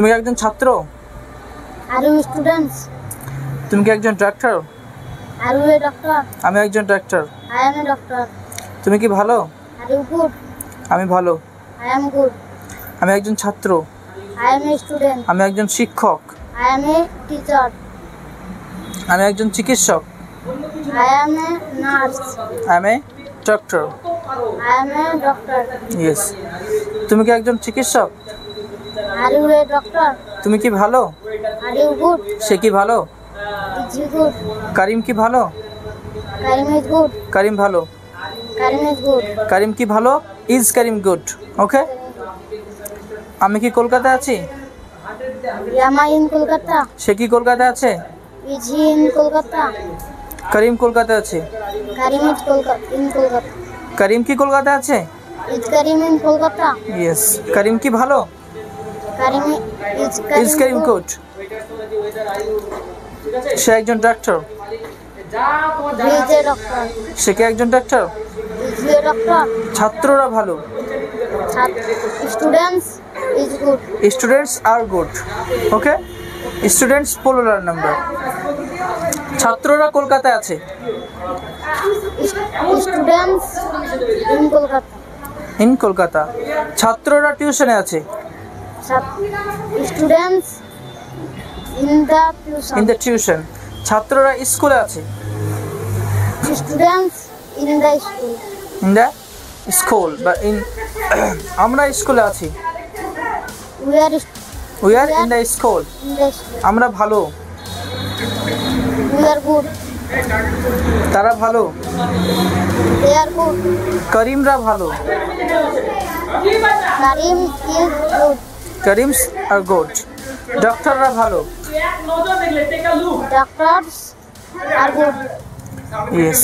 তুমি কি একজন ছাত্র? Are you students? তুমি কি একজন doctor? Are you a doctor? আমি একজন doctor. I am a doctor. তুমি কি ভালো? Are you good? আমি ভালো। I am good. আমি একজন ছাত্র। I am a student. আমি একজন শিক্ষক। I am a teacher. আমি একজন চিকিৎসক। I am a nurse. I M a doctor. I am a doctor. Yes. তুমি কি একজন চিকিৎসক? Are you a doctor? তুমি কি ভালো? Are you good? সে কি ভালো? Is he good? কারিম কি ভালো? Karim is good. কারিম ভালো। Karim is good. কারিম কি ভালো? Is Karim good. ওকে। আমি কি কলকাতায় আছি? Am I in Kolkata? সে কি কলকাতায় আছে? Is he in Kolkata? করিম কলকাতায় আছে। Karim is in Kolkata. করিম কি কলকাতায় আছে? Is Karim in Kolkata? Yes. Karim কি ভালো? Karim is Karim good. সে একজন ডাক্তার। He is a doctor. সে কি একজন ডাক্তার? Is he a doctor? ছাত্ররা ভালো। Students is good. Students are good. Okay. Students plural number. ছাত্ররা কলকাতায় আছে। Students in Kolkata. In Kolkata. ছাত্ররা টিউশনে আছে। Students in the tuition. In the tuition. ছাত্ররা স্কুলে আছে। Students in the school. In the school বা ইন আমরা স্কুলে আছি। We are we are in the school. in the school. আমরা ভালো। We are good. তারা ভালো। They are good. করিমরা ভালো। Karim is good. Karim's are good. ডক্টররা ভালো। Doctors are good. ইয়েস।